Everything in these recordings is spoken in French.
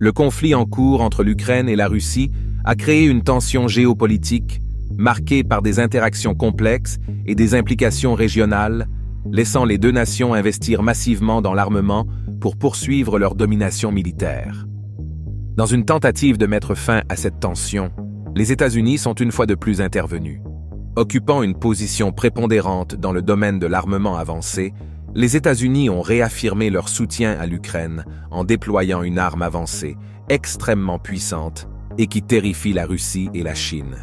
Le conflit en cours entre l'Ukraine et la Russie a créé une tension géopolitique marquée par des interactions complexes et des implications régionales, laissant les deux nations investir massivement dans l'armement pour poursuivre leur domination militaire. Dans une tentative de mettre fin à cette tension, les États-Unis sont une fois de plus intervenus. Occupant une position prépondérante dans le domaine de l'armement avancé, les États-Unis ont réaffirmé leur soutien à l'Ukraine en déployant une arme avancée, extrêmement puissante et qui terrifie la Russie et la Chine.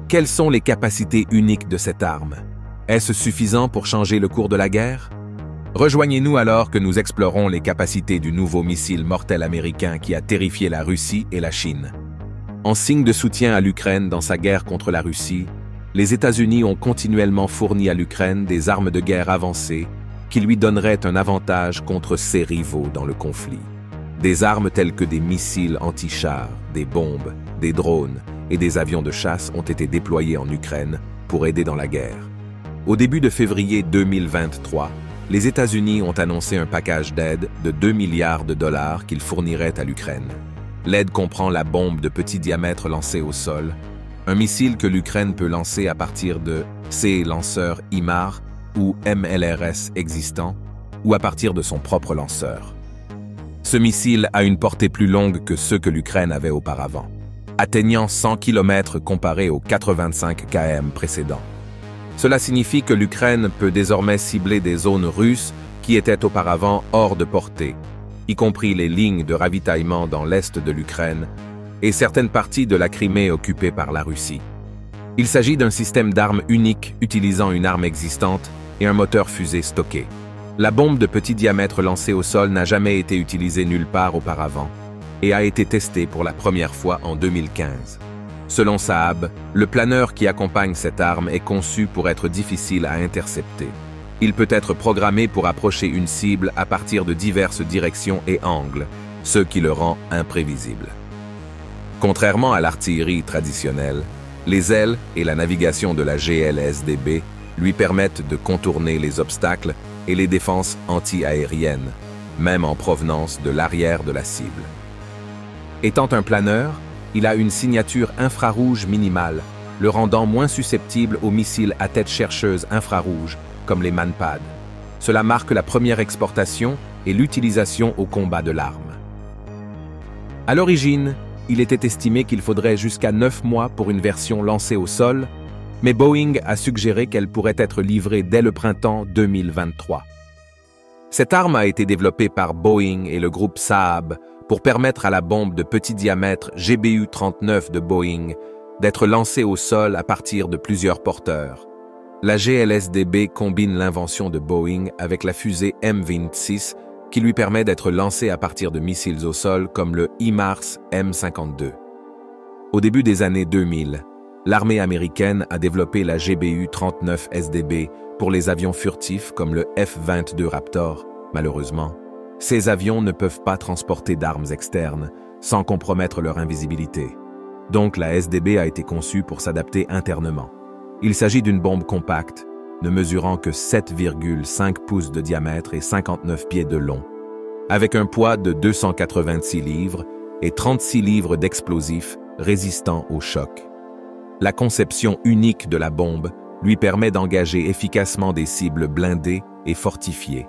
Quelles sont les capacités uniques de cette arme? Est-ce suffisant pour changer le cours de la guerre? Rejoignez-nous alors que nous explorons les capacités du nouveau missile mortel américain qui a terrifié la Russie et la Chine. En signe de soutien à l'Ukraine dans sa guerre contre la Russie, les États-Unis ont continuellement fourni à l'Ukraine des armes de guerre avancées qui lui donneraient un avantage contre ses rivaux dans le conflit. Des armes telles que des missiles anti-chars, des bombes, des drones et des avions de chasse ont été déployés en Ukraine pour aider dans la guerre. Au début de février 2023, les États-Unis ont annoncé un package d'aide de 2 milliards de dollars qu'ils fourniraient à l'Ukraine. L'aide comprend la bombe de petit diamètre lancée au sol, un missile que l'Ukraine peut lancer à partir de ses lanceurs HIMARS ou MLRS existants, ou à partir de son propre lanceur. Ce missile a une portée plus longue que ceux que l'Ukraine avait auparavant, atteignant 100 km comparé aux 85 km précédents. Cela signifie que l'Ukraine peut désormais cibler des zones russes qui étaient auparavant hors de portée, y compris les lignes de ravitaillement dans l'est de l'Ukraine et certaines parties de la Crimée occupée par la Russie. Il s'agit d'un système d'armes unique utilisant une arme existante et un moteur fusée stocké. La bombe de petit diamètre lancée au sol n'a jamais été utilisée nulle part auparavant et a été testée pour la première fois en 2015. Selon Saab, le planeur qui accompagne cette arme est conçu pour être difficile à intercepter. Il peut être programmé pour approcher une cible à partir de diverses directions et angles, ce qui le rend imprévisible. Contrairement à l'artillerie traditionnelle, les ailes et la navigation de la GLSDB lui permettent de contourner les obstacles et les défenses anti-aériennes, même en provenance de l'arrière de la cible. Étant un planeur, il a une signature infrarouge minimale, le rendant moins susceptible aux missiles à tête chercheuse infrarouge, comme les Manpad. Cela marque la première exportation et l'utilisation au combat de l'arme. À l'origine, il était estimé qu'il faudrait jusqu'à 9 mois pour une version lancée au sol, mais Boeing a suggéré qu'elle pourrait être livrée dès le printemps 2023. Cette arme a été développée par Boeing et le groupe Saab pour permettre à la bombe de petit diamètre GBU-39 de Boeing d'être lancée au sol à partir de plusieurs porteurs. La GLSDB combine l'invention de Boeing avec la fusée M26 qui lui permet d'être lancée à partir de missiles au sol comme le HIMARS M52. Au début des années 2000, l'armée américaine a développé la GBU-39 SDB pour les avions furtifs comme le F-22 Raptor. Malheureusement, ces avions ne peuvent pas transporter d'armes externes sans compromettre leur invisibilité. Donc la SDB a été conçue pour s'adapter internement. Il s'agit d'une bombe compacte, ne mesurant que 7,5 pouces de diamètre et 59 pieds de long, avec un poids de 286 livres et 36 livres d'explosifs résistants au choc. La conception unique de la bombe lui permet d'engager efficacement des cibles blindées et fortifiées.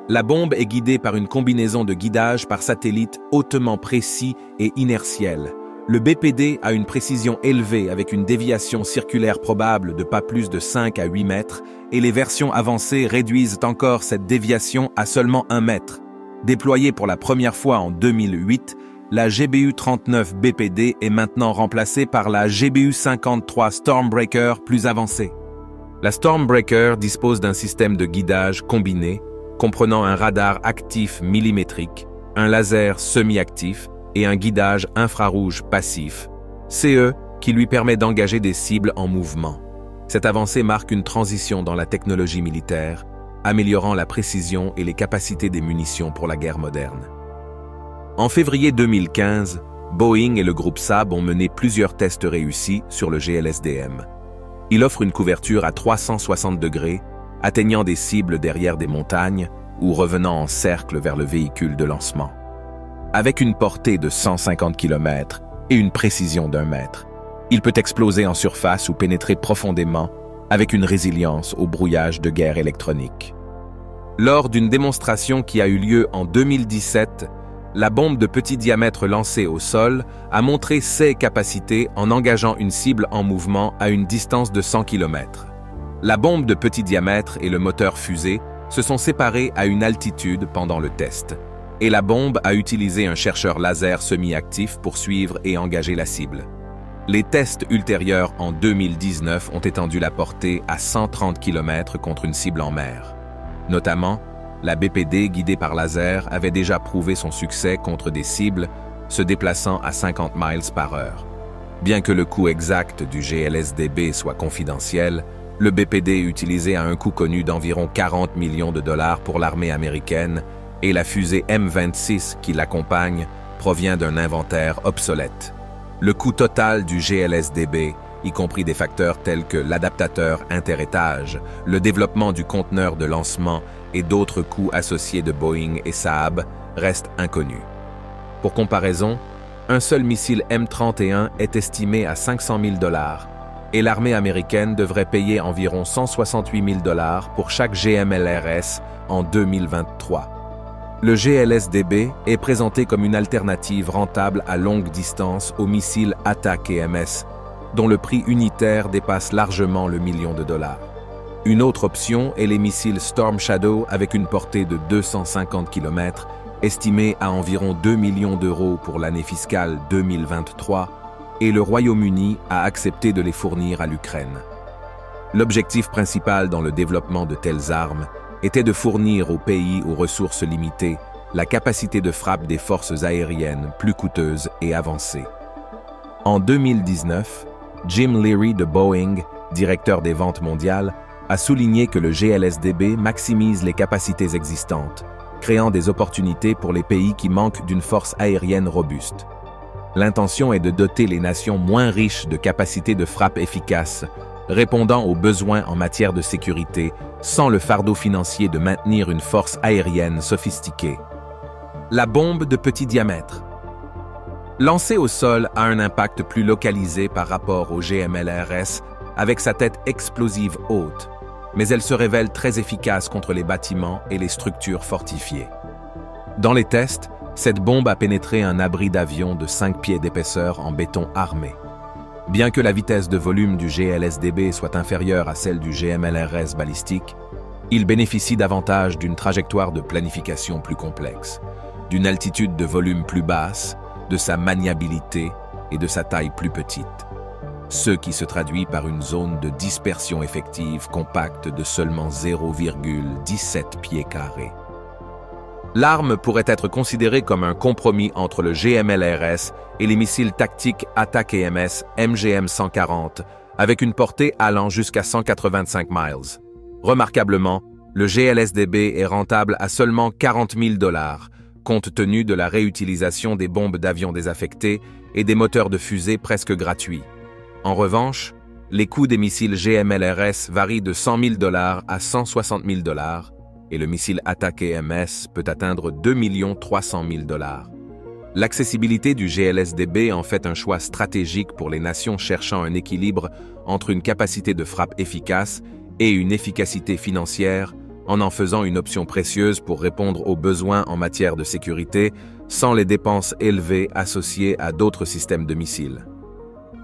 La bombe est guidée par une combinaison de guidage par satellite hautement précis et inertiel. Le BPD a une précision élevée avec une déviation circulaire probable de pas plus de 5 à 8 mètres et les versions avancées réduisent encore cette déviation à seulement 1 mètre. Déployée pour la première fois en 2008, la GBU-39 BPD est maintenant remplacée par la GBU-53 Stormbreaker plus avancée. La Stormbreaker dispose d'un système de guidage combiné comprenant un radar actif millimétrique, un laser semi-actif et un guidage infrarouge passif, CE, qui lui permet d'engager des cibles en mouvement. Cette avancée marque une transition dans la technologie militaire, améliorant la précision et les capacités des munitions pour la guerre moderne. En février 2015, Boeing et le groupe Saab ont mené plusieurs tests réussis sur le GLSDM. Il offre une couverture à 360 degrés, atteignant des cibles derrière des montagnes ou revenant en cercle vers le véhicule de lancement. avec une portée de 150 km et une précision d'1 mètre. Il peut exploser en surface ou pénétrer profondément avec une résilience au brouillage de guerre électronique. Lors d'une démonstration qui a eu lieu en 2017, la bombe de petit diamètre lancée au sol a montré ses capacités en engageant une cible en mouvement à une distance de 100 km. La bombe de petit diamètre et le moteur fusée se sont séparés à une altitude pendant le test, et la bombe a utilisé un chercheur laser semi-actif pour suivre et engager la cible. Les tests ultérieurs en 2019 ont étendu la portée à 130 km contre une cible en mer. Notamment, la BPD guidée par laser avait déjà prouvé son succès contre des cibles se déplaçant à 50 miles par heure. Bien que le coût exact du GLSDB soit confidentiel, le BPD utilisé a un coût connu d'environ 40 millions de dollars pour l'armée américaine et la fusée M26 qui l'accompagne provient d'un inventaire obsolète. Le coût total du GLSDB, y compris des facteurs tels que l'adaptateur interétage, le développement du conteneur de lancement et d'autres coûts associés de Boeing et Saab, reste inconnu. Pour comparaison, un seul missile M31 est estimé à 500 000 dollars et l'armée américaine devrait payer environ 168 000 dollars pour chaque GMLRS en 2023. Le GLSDB est présenté comme une alternative rentable à longue distance aux missiles ATAK-EMS, dont le prix unitaire dépasse largement le million de dollars. Une autre option est les missiles Storm Shadow avec une portée de 250 km, estimée à environ 2 millions d'euros pour l'année fiscale 2023, et le Royaume-Uni a accepté de les fournir à l'Ukraine. L'objectif principal dans le développement de telles armes était de fournir aux pays aux ressources limitées la capacité de frappe des forces aériennes plus coûteuses et avancées. En 2019, Jim Leary de Boeing, directeur des ventes mondiales, a souligné que le GLSDB maximise les capacités existantes, créant des opportunités pour les pays qui manquent d'une force aérienne robuste. L'intention est de doter les nations moins riches de capacités de frappe efficaces, répondant aux besoins en matière de sécurité, sans le fardeau financier de maintenir une force aérienne sophistiquée. La bombe de petit diamètre. Lancée au sol a un impact plus localisé par rapport au GMLRS avec sa tête explosive haute, mais elle se révèle très efficace contre les bâtiments et les structures fortifiées. Dans les tests, cette bombe a pénétré un abri d'avion de 5 pieds d'épaisseur en béton armé. Bien que la vitesse de volume du GLSDB soit inférieure à celle du GMLRS balistique, il bénéficie davantage d'une trajectoire de planification plus complexe, d'une altitude de volume plus basse, de sa maniabilité et de sa taille plus petite, ce qui se traduit par une zone de dispersion effective compacte de seulement 0,17 pieds carrés. L'arme pourrait être considérée comme un compromis entre le GMLRS et les missiles tactiques ATAK-EMS MGM-140, avec une portée allant jusqu'à 185 miles. Remarquablement, le GLSDB est rentable à seulement 40 000 dollars, compte tenu de la réutilisation des bombes d'avions désaffectées et des moteurs de fusée presque gratuits. En revanche, les coûts des missiles GMLRS varient de 100 000 dollars à 160 000 dollars, et le missile ATAK-EMS peut atteindre 2 300 000 dollars. L'accessibilité du GLSDB en fait un choix stratégique pour les nations cherchant un équilibre entre une capacité de frappe efficace et une efficacité financière, en faisant une option précieuse pour répondre aux besoins en matière de sécurité sans les dépenses élevées associées à d'autres systèmes de missiles.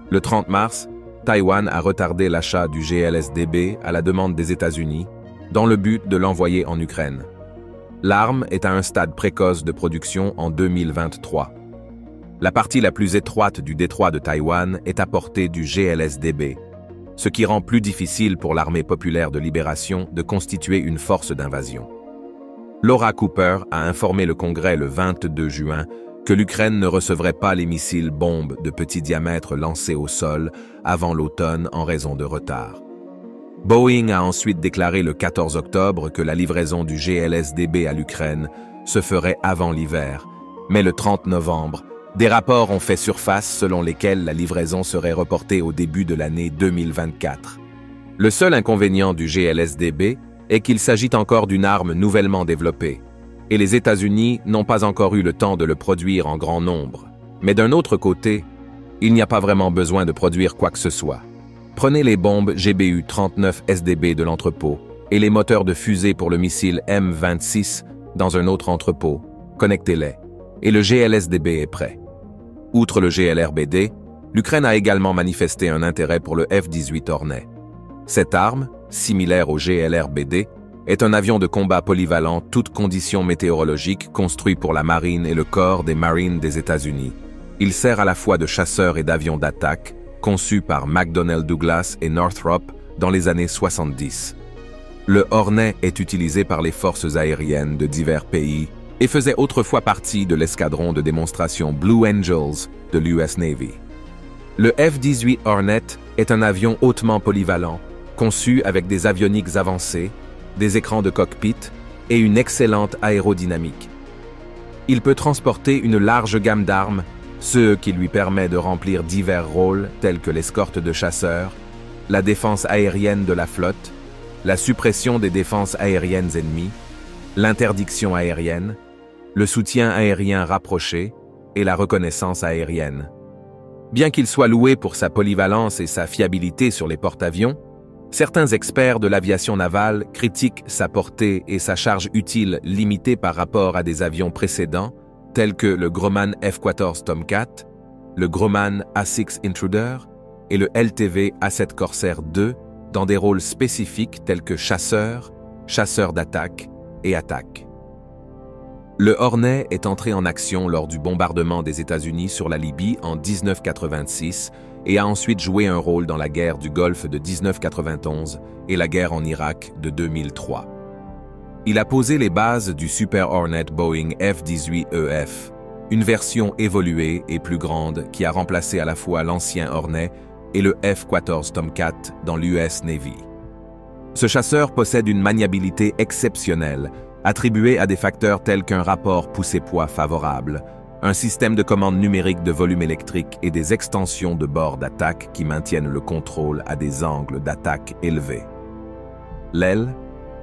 Le 30 mars, Taïwan a retardé l'achat du GLSDB à la demande des États-Unis, dans le but de l'envoyer en Ukraine. L'arme est à un stade précoce de production en 2023. La partie la plus étroite du détroit de Taïwan est à portée du GLSDB, ce qui rend plus difficile pour l'armée populaire de libération de constituer une force d'invasion. Laura Cooper a informé le Congrès le 22 juin que l'Ukraine ne recevrait pas les missiles bombes de petit diamètre lancés au sol avant l'automne en raison de retard. Boeing a ensuite déclaré le 14 octobre que la livraison du GLSDB à l'Ukraine se ferait avant l'hiver, mais le 30 novembre, des rapports ont fait surface selon lesquels la livraison serait reportée au début de l'année 2024. Le seul inconvénient du GLSDB est qu'il s'agit encore d'une arme nouvellement développée. et les États-Unis n'ont pas encore eu le temps de le produire en grand nombre. Mais d'un autre côté, il n'y a pas vraiment besoin de produire quoi que ce soit. Prenez les bombes GBU-39 SDB de l'entrepôt et les moteurs de fusée pour le missile M26 dans un autre entrepôt, connectez-les, et le GLSDB est prêt. Outre le GLRBD, l'Ukraine a également manifesté un intérêt pour le F-18 Hornet. Cette arme, similaire au GLRBD, est un avion de combat polyvalent toutes conditions météorologiques construit pour la marine et le corps des Marines des États-Unis. Il sert à la fois de chasseur et d'avion d'attaque, conçu par McDonnell Douglas et Northrop dans les années 70. Le Hornet est utilisé par les forces aériennes de divers pays et faisait autrefois partie de l'escadron de démonstration Blue Angels de l'US Navy. Le F-18 Hornet est un avion hautement polyvalent, conçu avec des avioniques avancées, des écrans de cockpit et une excellente aérodynamique. Il peut transporter une large gamme d'armes, ce qui lui permet de remplir divers rôles tels que l'escorte de chasseurs, la défense aérienne de la flotte, la suppression des défenses aériennes ennemies, l'interdiction aérienne, le soutien aérien rapproché et la reconnaissance aérienne. Bien qu'il soit loué pour sa polyvalence et sa fiabilité sur les porte-avions, certains experts de l'aviation navale critiquent sa portée et sa charge utile limitée par rapport à des avions précédents, tels que le Grumman F-14 Tomcat, le Grumman A6 Intruder et le LTV A7 Corsair II, dans des rôles spécifiques tels que chasseur, chasseur d'attaque et attaque. Le Hornet est entré en action lors du bombardement des États-Unis sur la Libye en 1986 et a ensuite joué un rôle dans la guerre du Golfe de 1991 et la guerre en Irak de 2003. Il a posé les bases du Super Hornet Boeing F-18EF, une version évoluée et plus grande qui a remplacé à la fois l'ancien Hornet et le F-14 Tomcat dans l'US Navy. Ce chasseur possède une maniabilité exceptionnelle, attribuée à des facteurs tels qu'un rapport poussée-poids favorable, un système de commande numérique de volume électrique et des extensions de bord d'attaque qui maintiennent le contrôle à des angles d'attaque élevés. L'aile,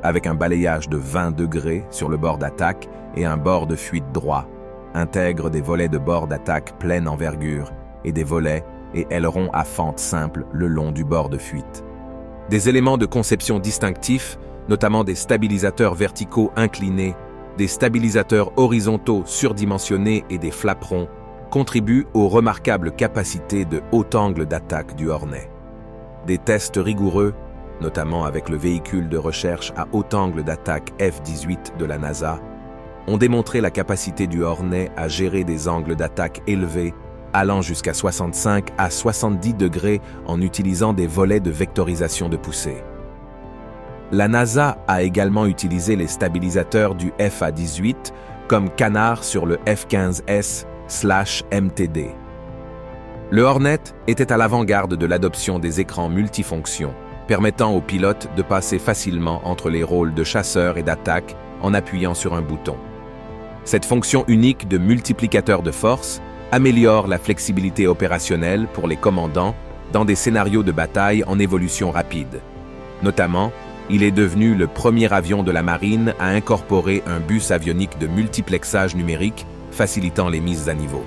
avec un balayage de 20 degrés sur le bord d'attaque et un bord de fuite droit, intègre des volets de bord d'attaque pleine envergure et des volets et ailerons à fente simple le long du bord de fuite. Des éléments de conception distinctifs, notamment des stabilisateurs verticaux inclinés, des stabilisateurs horizontaux surdimensionnés et des flaperons, contribuent aux remarquables capacités de haut angle d'attaque du Hornet. Des tests rigoureux, notamment avec le véhicule de recherche à haut angle d'attaque F-18 de la NASA, ont démontré la capacité du Hornet à gérer des angles d'attaque élevés, allant jusqu'à 65 à 70 degrés en utilisant des volets de vectorisation de poussée. La NASA a également utilisé les stabilisateurs du FA-18 comme canard sur le F-15S/MTD. Le Hornet était à l'avant-garde de l'adoption des écrans multifonctions, permettant aux pilotes de passer facilement entre les rôles de chasseur et d'attaque en appuyant sur un bouton. Cette fonction unique de multiplicateur de force améliore la flexibilité opérationnelle pour les commandants dans des scénarios de bataille en évolution rapide. Notamment, il est devenu le premier avion de la marine à incorporer un bus avionique de multiplexage numérique, facilitant les mises à niveau.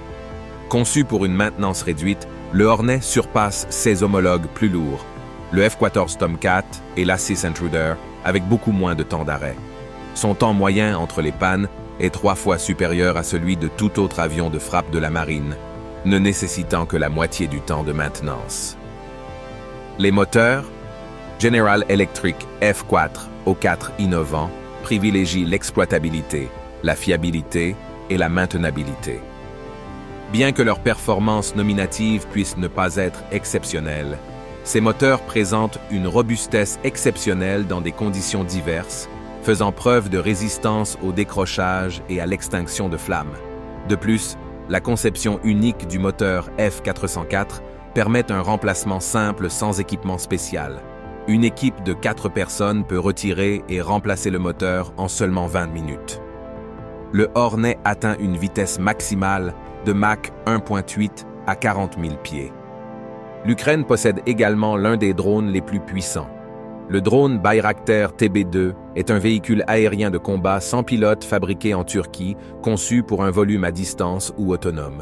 Conçu pour une maintenance réduite, le Hornet surpasse ses homologues plus lourds, le F-14 Tomcat et l'A6 Intruder, avec beaucoup moins de temps d'arrêt. Son temps moyen entre les pannes est 3 fois supérieur à celui de tout autre avion de frappe de la marine, ne nécessitant que la moitié du temps de maintenance. Les moteurs, General Electric F4 O4 innovant, privilégient l'exploitabilité, la fiabilité et la maintenabilité. Bien que leur performance nominative puisse ne pas être exceptionnelle, ces moteurs présentent une robustesse exceptionnelle dans des conditions diverses, faisant preuve de résistance au décrochage et à l'extinction de flammes. De plus, la conception unique du moteur F404 permet un remplacement simple sans équipement spécial. Une équipe de 4 personnes peut retirer et remplacer le moteur en seulement 20 minutes. Le Hornet atteint une vitesse maximale de Mach 1.8 à 40 000 pieds. L'Ukraine possède également l'un des drones les plus puissants, Le drone Bayraktar TB2 est un véhicule aérien de combat sans pilote fabriqué en Turquie, conçu pour un volume à distance ou autonome.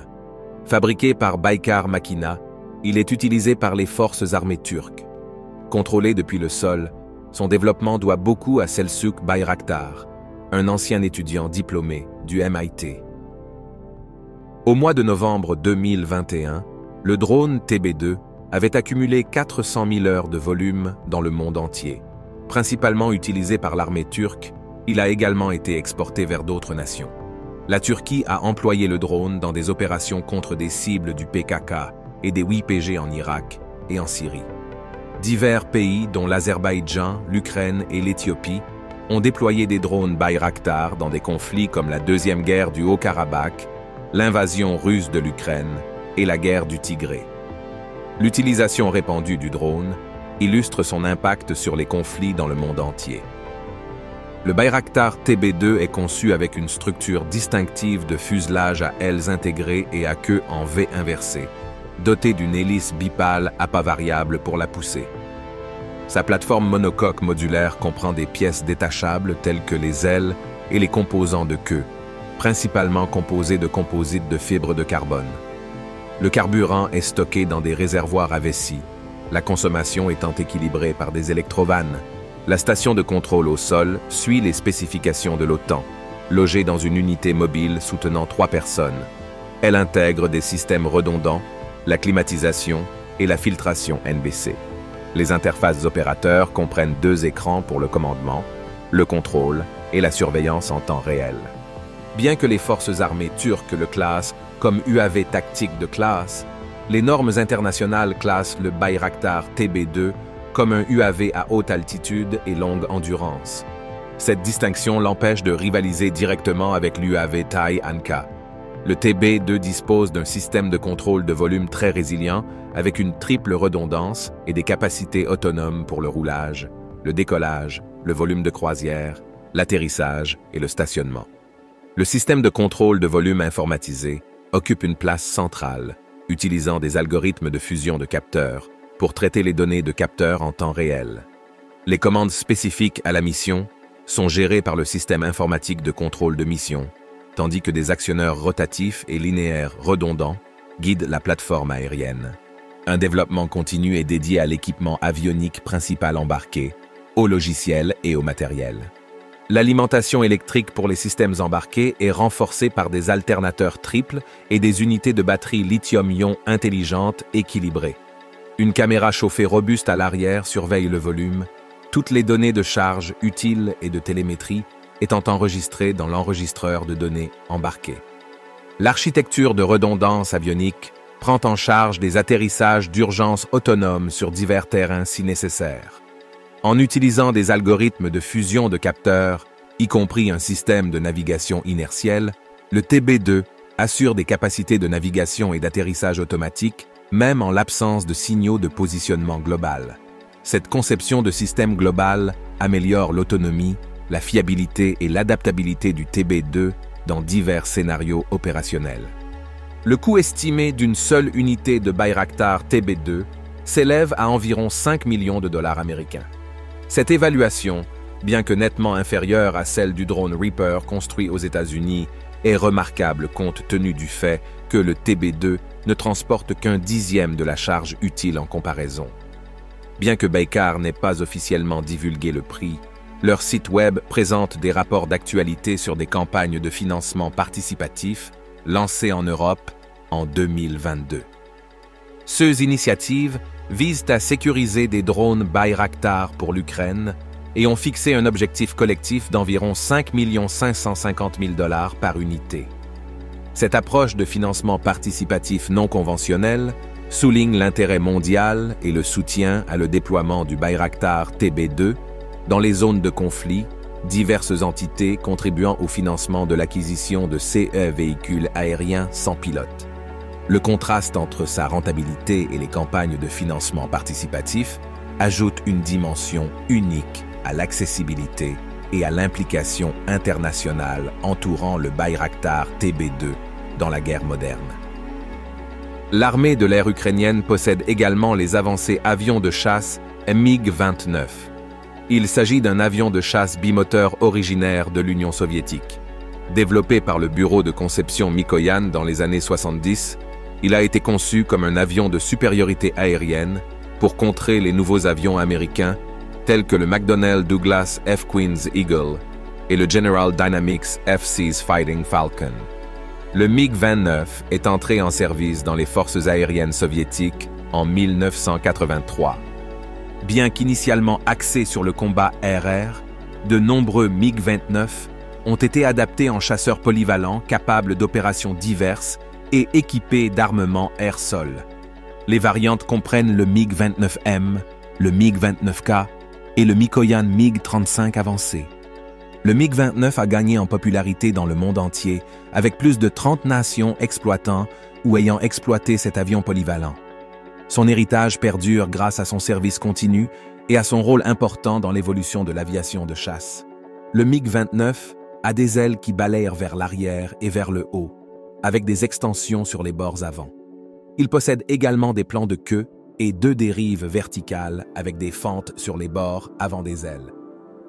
Fabriqué par Baykar Makina, il est utilisé par les forces armées turques. Contrôlé depuis le sol, son développement doit beaucoup à Selçuk Bayraktar, un ancien étudiant diplômé du MIT. Au mois de novembre 2021, le drone TB2 avait accumulé 400 000 heures de volume dans le monde entier. Principalement utilisé par l'armée turque, il a également été exporté vers d'autres nations. La Turquie a employé le drone dans des opérations contre des cibles du PKK et des YPG en Irak et en Syrie. Divers pays, dont l'Azerbaïdjan, l'Ukraine et l'Éthiopie, ont déployé des drones Bayraktar dans des conflits comme la Deuxième Guerre du Haut-Karabakh, l'invasion russe de l'Ukraine et la guerre du Tigré. L'utilisation répandue du drone illustre son impact sur les conflits dans le monde entier. Le Bayraktar TB2 est conçu avec une structure distinctive de fuselage à ailes intégrées et à queue en V inversée, dotée d'une hélice bipale à pas variable pour la pousser. Sa plateforme monocoque modulaire comprend des pièces détachables telles que les ailes et les composants de queue, principalement composés de composites de fibres de carbone. Le carburant est stocké dans des réservoirs à vessie, la consommation étant équilibrée par des électrovannes. La station de contrôle au sol suit les spécifications de l'OTAN, logée dans une unité mobile soutenant 3 personnes. Elle intègre des systèmes redondants, la climatisation et la filtration NBC. Les interfaces opérateurs comprennent 2 écrans pour le commandement, le contrôle et la surveillance en temps réel. Bien que les forces armées turques le classent comme UAV tactique de classe, les normes internationales classent le Bayraktar TB2 comme un UAV à haute altitude et longue endurance. Cette distinction l'empêche de rivaliser directement avec l'UAV Thai Anka. Le TB2 dispose d'un système de contrôle de volume très résilient avec une triple redondance et des capacités autonomes pour le roulage, le décollage, le volume de croisière, l'atterrissage et le stationnement. Le système de contrôle de volume informatisé occupe une place centrale, utilisant des algorithmes de fusion de capteurs pour traiter les données de capteurs en temps réel. Les commandes spécifiques à la mission sont gérées par le système informatique de contrôle de mission, tandis que des actionneurs rotatifs et linéaires redondants guident la plateforme aérienne. Un développement continu est dédié à l'équipement avionique principal embarqué, au logiciel et au matériel. L'alimentation électrique pour les systèmes embarqués est renforcée par des alternateurs triples et des unités de batterie lithium-ion intelligentes équilibrées. Une caméra chauffée robuste à l'arrière surveille le volume, toutes les données de charge utiles et de télémétrie étant enregistrées dans l'enregistreur de données embarqué. L'architecture de redondance avionique prend en charge des atterrissages d'urgence autonomes sur divers terrains si nécessaire. En utilisant des algorithmes de fusion de capteurs, y compris un système de navigation inertielle, le TB2 assure des capacités de navigation et d'atterrissage automatique, même en l'absence de signaux de positionnement global. Cette conception de système global améliore l'autonomie, la fiabilité et l'adaptabilité du TB2 dans divers scénarios opérationnels. Le coût estimé d'une seule unité de Bayraktar TB2 s'élève à environ 5 millions de dollars américains. Cette évaluation, bien que nettement inférieure à celle du drone Reaper construit aux États-Unis, est remarquable compte tenu du fait que le TB2 ne transporte qu'un dixième de la charge utile en comparaison. Bien que Baykar n'ait pas officiellement divulgué le prix, leur site web présente des rapports d'actualité sur des campagnes de financement participatif lancées en Europe en 2022. Ces initiatives visent à sécuriser des drones Bayraktar pour l'Ukraine et ont fixé un objectif collectif d'environ 5 550 000 $ par unité. Cette approche de financement participatif non conventionnel souligne l'intérêt mondial et le soutien à le déploiement du Bayraktar TB2 dans les zones de conflit, diverses entités contribuant au financement de l'acquisition de CE véhicules aériens sans pilote. Le contraste entre sa rentabilité et les campagnes de financement participatif ajoute une dimension unique à l'accessibilité et à l'implication internationale entourant le Bayraktar TB2 dans la guerre moderne. L'armée de l'air ukrainienne possède également les avancés avions de chasse MiG-29. Il s'agit d'un avion de chasse bimoteur originaire de l'Union soviétique. Développé par le bureau de conception Mikoyan dans les années 70, il a été conçu comme un avion de supériorité aérienne pour contrer les nouveaux avions américains tels que le McDonnell Douglas F-Queen's Eagle et le General Dynamics F-6 Fighting Falcon. Le MiG-29 est entré en service dans les forces aériennes soviétiques en 1983. Bien qu'initialement axés sur le combat RR, de nombreux MiG-29 ont été adaptés en chasseurs polyvalents capables d'opérations diverses et équipés d'armements air-sol. Les variantes comprennent le MiG-29M, le MiG-29K et le Mikoyan MiG-35 avancé. Le MiG-29 a gagné en popularité dans le monde entier, avec plus de 30 nations exploitant ou ayant exploité cet avion polyvalent. Son héritage perdure grâce à son service continu et à son rôle important dans l'évolution de l'aviation de chasse. Le MiG-29 a des ailes qui balayent vers l'arrière et vers le haut, avec des extensions sur les bords avant. Il possède également des plans de queue et 2 dérives verticales avec des fentes sur les bords avant des ailes.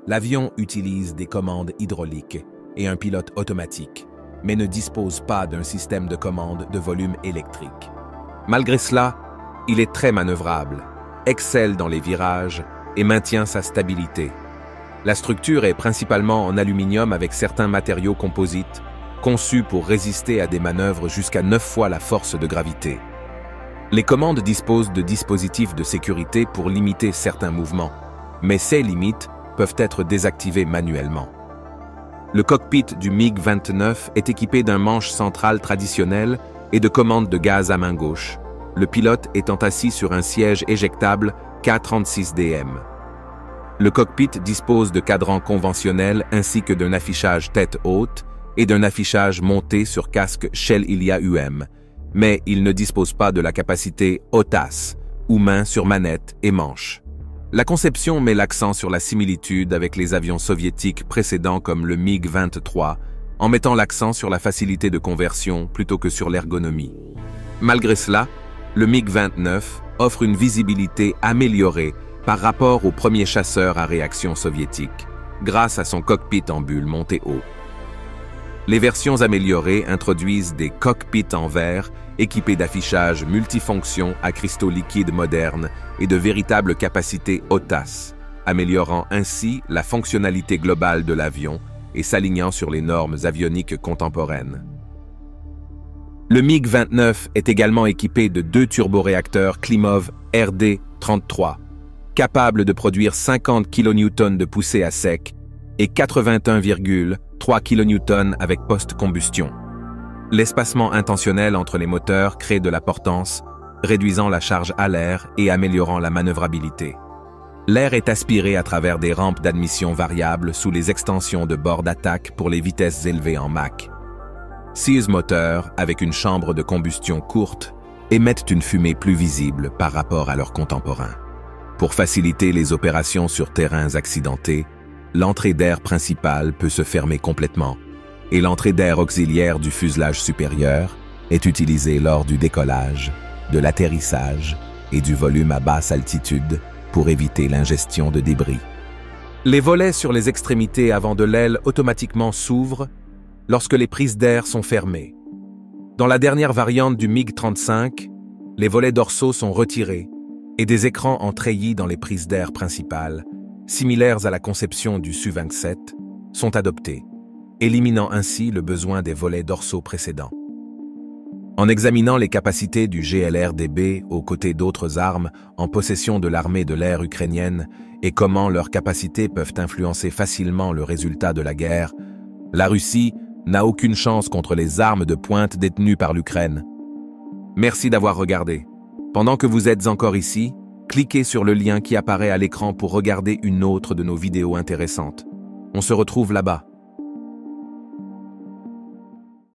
L'avion utilise des commandes hydrauliques et un pilote automatique, mais ne dispose pas d'un système de commande de volume électrique. Malgré cela, il est très manœuvrable, excelle dans les virages et maintient sa stabilité. La structure est principalement en aluminium avec certains matériaux composites, conçus pour résister à des manœuvres jusqu'à 9 fois la force de gravité. Les commandes disposent de dispositifs de sécurité pour limiter certains mouvements, mais ces limites peuvent être désactivées manuellement. Le cockpit du MiG-29 est équipé d'un manche central traditionnel et de commandes de gaz à main gauche, le pilote étant assis sur un siège éjectable K36DM. Le cockpit dispose de cadrans conventionnels ainsi que d'un affichage tête haute et d'un affichage monté sur casque Shell ILIA-UM, mais il ne dispose pas de la capacité OTAS, ou main sur manette et manche. La conception met l'accent sur la similitude avec les avions soviétiques précédents comme le MiG-23, en mettant l'accent sur la facilité de conversion plutôt que sur l'ergonomie. Malgré cela, le MiG-29 offre une visibilité améliorée par rapport aux premiers chasseurs à réaction soviétique, grâce à son cockpit en bulle monté haut. Les versions améliorées introduisent des cockpits en verre équipés d'affichages multifonctions à cristaux liquides modernes et de véritables capacités OTAS, améliorant ainsi la fonctionnalité globale de l'avion et s'alignant sur les normes avioniques contemporaines. Le MiG-29 est également équipé de 2 turboréacteurs Klimov RD-33, capables de produire 50 kN de poussée à sec et 81,3 kN avec post-combustion. L'espacement intentionnel entre les moteurs crée de la portance, réduisant la charge à l'air et améliorant la manœuvrabilité. L'air est aspiré à travers des rampes d'admission variables sous les extensions de bord d'attaque pour les vitesses élevées en Mach. 6 moteurs, avec une chambre de combustion courte, émettent une fumée plus visible par rapport à leurs contemporains. Pour faciliter les opérations sur terrains accidentés, l'entrée d'air principale peut se fermer complètement et l'entrée d'air auxiliaire du fuselage supérieur est utilisée lors du décollage, de l'atterrissage et du volume à basse altitude pour éviter l'ingestion de débris. Les volets sur les extrémités avant de l'aile automatiquement s'ouvrent lorsque les prises d'air sont fermées. Dans la dernière variante du MiG-35, les volets dorsaux sont retirés et des écrans en treillis dans les prises d'air principales, similaires à la conception du Su-27, sont adoptés, éliminant ainsi le besoin des volets dorsaux précédents. En examinant les capacités du GLRDB aux côtés d'autres armes en possession de l'armée de l'air ukrainienne et comment leurs capacités peuvent influencer facilement le résultat de la guerre, la Russie n'a aucune chance contre les armes de pointe détenues par l'Ukraine. Merci d'avoir regardé. Pendant que vous êtes encore ici, cliquez sur le lien qui apparaît à l'écran pour regarder une autre de nos vidéos intéressantes. On se retrouve là-bas.